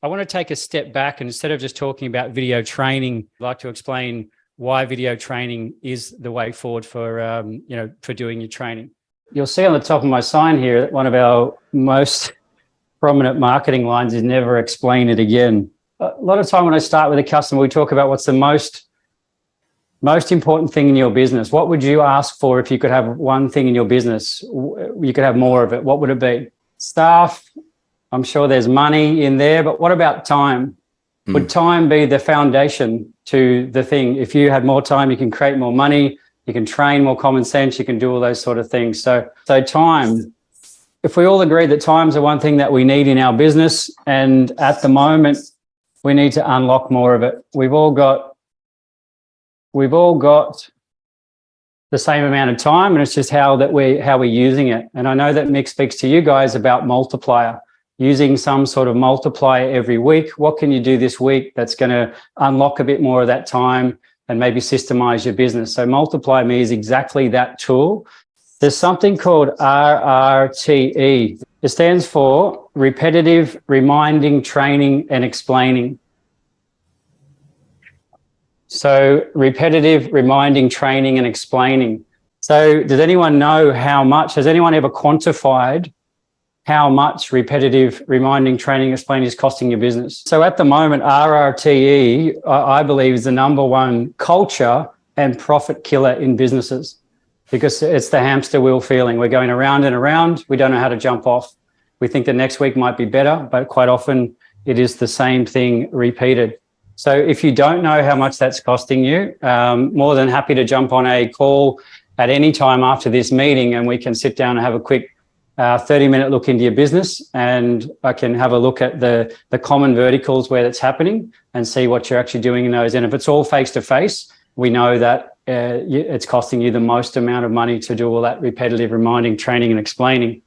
I want to take a step back, and instead of just talking about video training, I'd like to explain why video training is the way forward for, for doing your training. You'll see on the top of my sign here that one of our most prominent marketing lines is never explain it again. A lot of time when I start with a customer, we talk about what's the most important thing in your business. What would you ask for if you could have one thing in your business? You could have more of it. What would it be? Staff. I'm sure there's money in there, but what about time? Would time be the foundation to the thing? If you had more time, you can create more money, you can train more common sense, you can do all those sort of things. So time, if we all agree that time's the one thing that we need in our business, and at the moment, we need to unlock more of it. We've all got the same amount of time, and it's just how we're using it. And I know that Mick speaks to you guys about multiplier, using some sort of multiplier every week. What can you do this week that's going to unlock a bit more of that time and maybe systemize your business? So Multiply Me is exactly that tool. There's something called RRTE. It stands for repetitive, reminding, training, and explaining. So repetitive, reminding, training, and explaining. So does anyone know how much? Has anyone ever quantified how much repetitive, reminding, training, explaining is costing your business? So at the moment, RRTE, I believe, is the number one culture and profit killer in businesses, because it's the hamster wheel feeling. We're going around and around. We don't know how to jump off. We think the next week might be better, but quite often it is the same thing repeated. So if you don't know how much that's costing you, more than happy to jump on a call at any time after this meeting, and we can sit down and have a quick 30-minute look into your business, and I can have a look at the common verticals where that's happening and see what you're actually doing in those. And if it's all face-to-face, we know that it's costing you the most amount of money to do all that repetitive reminding, training, and explaining.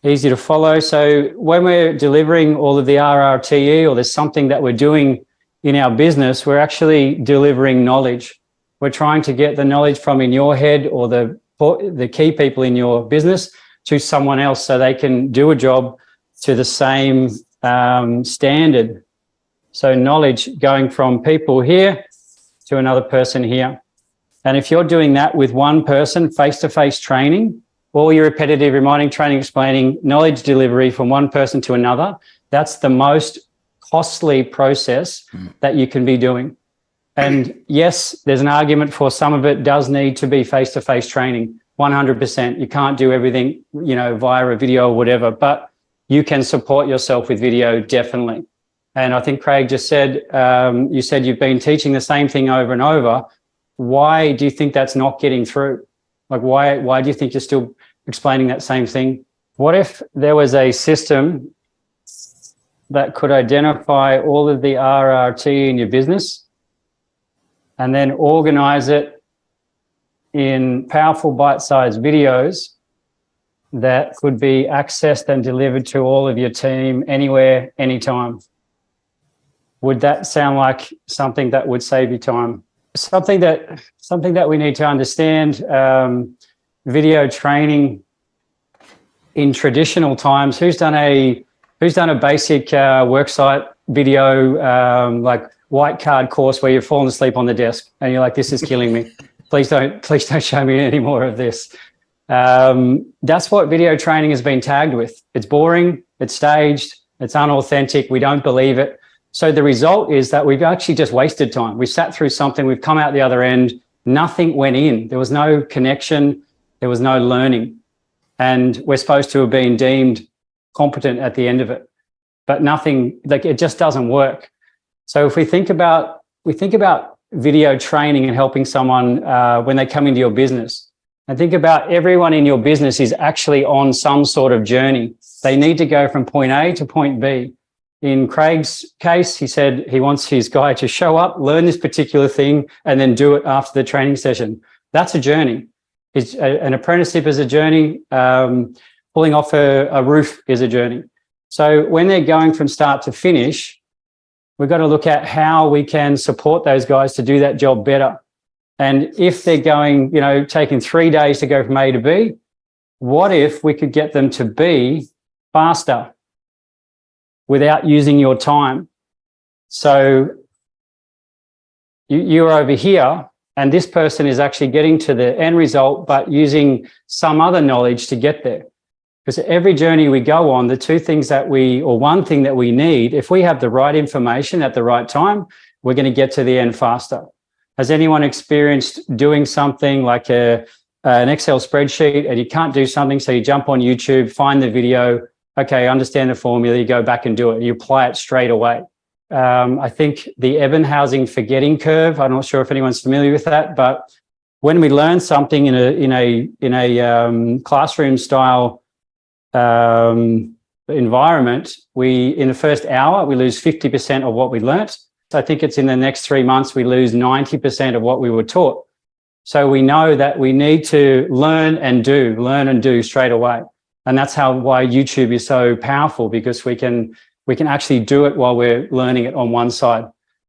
Easy to follow. So when we're delivering all of the RRTE, or there's something that we're doing in our business, we're actually delivering knowledge. We're trying to get the knowledge from in your head or the key people in your business to someone else so they can do a job to the same standard. So knowledge going from people here to another person here. And if you're doing that with one person, face-to-face training, all your repetitive reminding, training, explaining, knowledge delivery from one person to another, that's the most costly process that you can be doing. And yes, there's an argument for some of it does need to be face-to-face training, 100%. You can't do everything, via a video or whatever, but you can support yourself with video, definitely. And I think Craig just said, you said you've been teaching the same thing over and over. Why do you think that's not getting through? Like, why do you think you're still explaining that same thing? What if there was a system that could identify all of the RRT in your business and then organize it in powerful bite-sized videos that could be accessed and delivered to all of your team anywhere, anytime? Would that sound like something that would save you time? Something that we need to understand, video training in traditional times. Who's done a basic worksite video, like white card course where you've fallen asleep on the desk and you're like, this is killing me. Please don't show me any more of this. That's what video training has been tagged with. It's boring, it's staged, it's unauthentic, we don't believe it. So the result is that we've actually just wasted time. We sat through something, we've come out the other end, nothing went in. There was no connection, there was no learning. And we're supposed to have been deemed competent at the end of it, but nothing, like, it just doesn't work. So if we think about video training and helping someone when they come into your business, and think about everyone in your business is actually on some sort of journey. They need to go from point A to point B. In Craig's case, he said he wants his guy to show up, learn this particular thing, and then do it after the training session. That's a journey. An apprenticeship is a journey. Pulling off a roof is a journey. So when they're going from start to finish, we've got to look at how we can support those guys to do that job better. And if they're going, taking 3 days to go from A to B, what if we could get them to B faster? without using your time. So you're over here, and this person is actually getting to the end result, but using some other knowledge to get there. Because every journey we go on, the two things that one thing that we need, if we have the right information at the right time, we're going to get to the end faster. Has anyone experienced doing something like an Excel spreadsheet and you can't do something, so you jump on YouTube, find the video, okay, understand the formula, you go back and do it, you apply it straight away. I think the Ebbinghaus forgetting curve, I'm not sure if anyone's familiar with that, but when we learn something in a classroom style environment, in the first hour, we lose 50% of what we learnt. So I think it's in the next 3 months, we lose 90% of what we were taught. So we know that we need to learn and do straight away. And that's why YouTube is so powerful, because we can actually do it while we're learning it on one side.